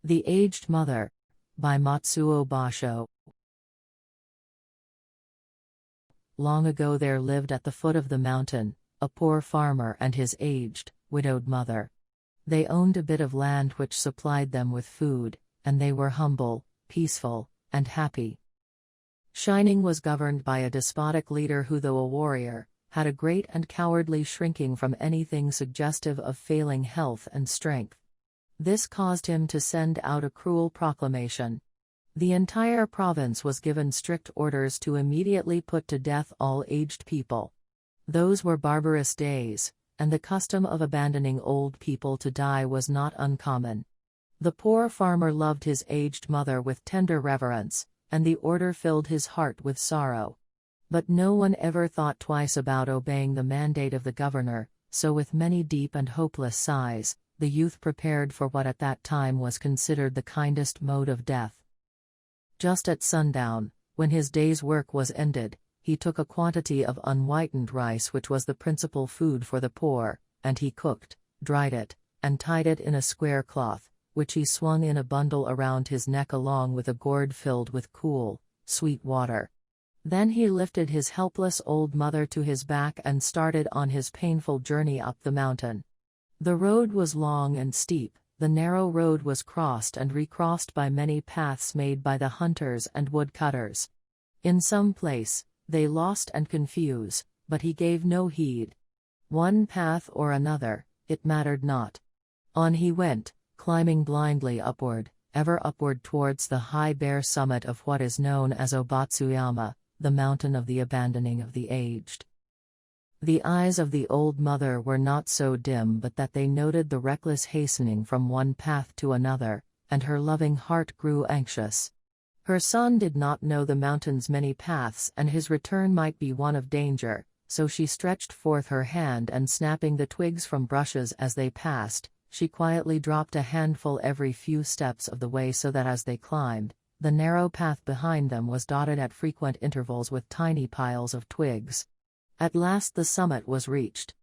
The Aged Mother, by Matsuo Basho. Long ago there lived at the foot of the mountain, a poor farmer and his aged, widowed mother. They owned a bit of land which supplied them with food, and they were humble, peaceful, and happy. Shining was governed by a despotic leader who, though a warrior, had a great and cowardly shrinking from anything suggestive of failing health and strength. This caused him to send out a cruel proclamation. The entire province was given strict orders to immediately put to death all aged people. Those were barbarous days, and the custom of abandoning old people to die was not uncommon. The poor farmer loved his aged mother with tender reverence, and the order filled his heart with sorrow. But no one ever thought twice about obeying the mandate of the governor, so with many deep and hopeless sighs, the youth prepared for what at that time was considered the kindest mode of death. Just at sundown, when his day's work was ended, he took a quantity of unwhitened rice, which was the principal food for the poor, and he cooked, dried it, and tied it in a square cloth, which he swung in a bundle around his neck along with a gourd filled with cool, sweet water. Then he lifted his helpless old mother to his back and started on his painful journey up the mountain. The road was long and steep. The narrow road was crossed and recrossed by many paths made by the hunters and woodcutters. In some place, they lost and confused, but he gave no heed. One path or another, it mattered not. On he went, climbing blindly upward, ever upward towards the high bare summit of what is known as Obatsuyama, the mountain of the abandoning of the aged. The eyes of the old mother were not so dim but that they noted the reckless hastening from one path to another, and her loving heart grew anxious. Her son did not know the mountain's many paths and his return might be one of danger, so she stretched forth her hand and snapping the twigs from brushes as they passed, she quietly dropped a handful every few steps of the way so that as they climbed, the narrow path behind them was dotted at frequent intervals with tiny piles of twigs. At last the summit was reached.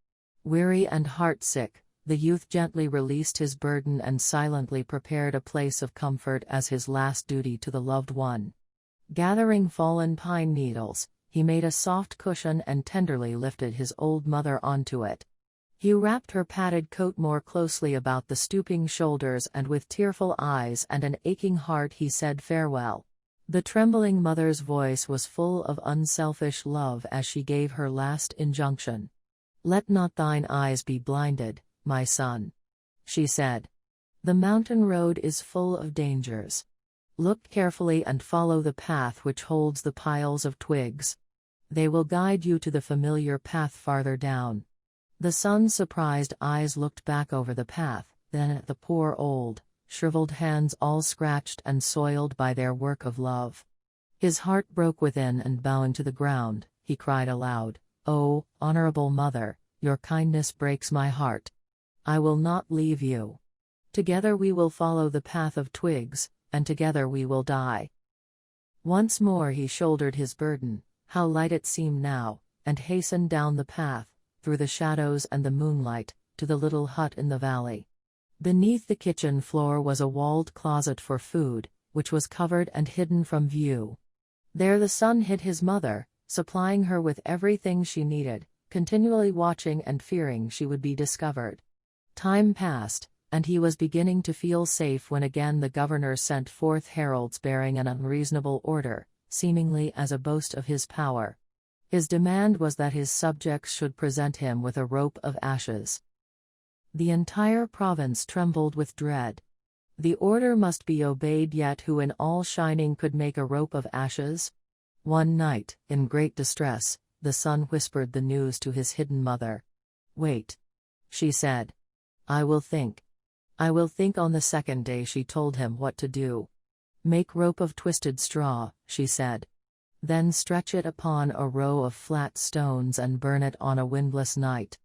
Weary and heartsick, the youth gently released his burden and silently prepared a place of comfort as his last duty to the loved one. Gathering fallen pine needles, he made a soft cushion and tenderly lifted his old mother onto it. He wrapped her padded coat more closely about the stooping shoulders and with tearful eyes and an aching heart he said farewell. The trembling mother's voice was full of unselfish love as she gave her last injunction. "Let not thine eyes be blinded, my son," she said. "The mountain road is full of dangers. Look carefully and follow the path which holds the piles of twigs. They will guide you to the familiar path farther down." The son's surprised eyes looked back over the path, then at the poor old, shriveled hands all scratched and soiled by their work of love. His heart broke within and bowing to the ground, he cried aloud, "Oh, honorable mother, your kindness breaks my heart. I will not leave you. Together we will follow the path of twigs, and together we will die." Once more he shouldered his burden, how light it seemed now, and hastened down the path, through the shadows and the moonlight, to the little hut in the valley. Beneath the kitchen floor was a walled closet for food, which was covered and hidden from view. There the son hid his mother, supplying her with everything she needed, continually watching and fearing she would be discovered. Time passed, and he was beginning to feel safe when again the governor sent forth heralds bearing an unreasonable order, seemingly as a boast of his power. His demand was that his subjects should present him with a rope of ashes. The entire province trembled with dread. The order must be obeyed, yet who in all Shining could make a rope of ashes? One night, in great distress, the son whispered the news to his hidden mother. "Wait," she said. "I will think. I will think." On the second day she told him what to do. "Make rope of twisted straw," she said. "Then stretch it upon a row of flat stones and burn it on a windless night."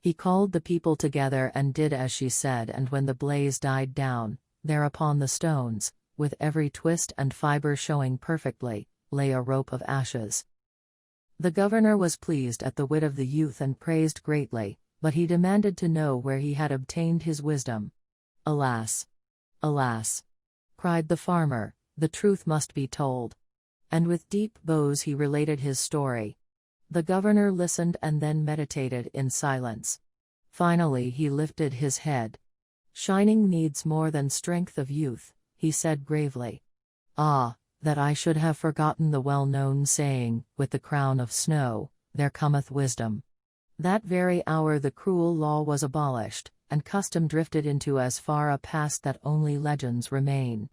He called the people together and did as she said, and when the blaze died down, there upon the stones, with every twist and fiber showing perfectly, lay a rope of ashes. The governor was pleased at the wit of the youth and praised greatly, but he demanded to know where he had obtained his wisdom. Alas! Alas! cried the farmer, "the truth must be told." And with deep bows he related his story. The governor listened and then meditated in silence. Finally he lifted his head. "Shining needs more than strength of youth," he said gravely. "Ah, that I should have forgotten the well-known saying, 'With the crown of snow, there cometh wisdom.'" That very hour the cruel law was abolished, and custom drifted into as far a past that only legends remain.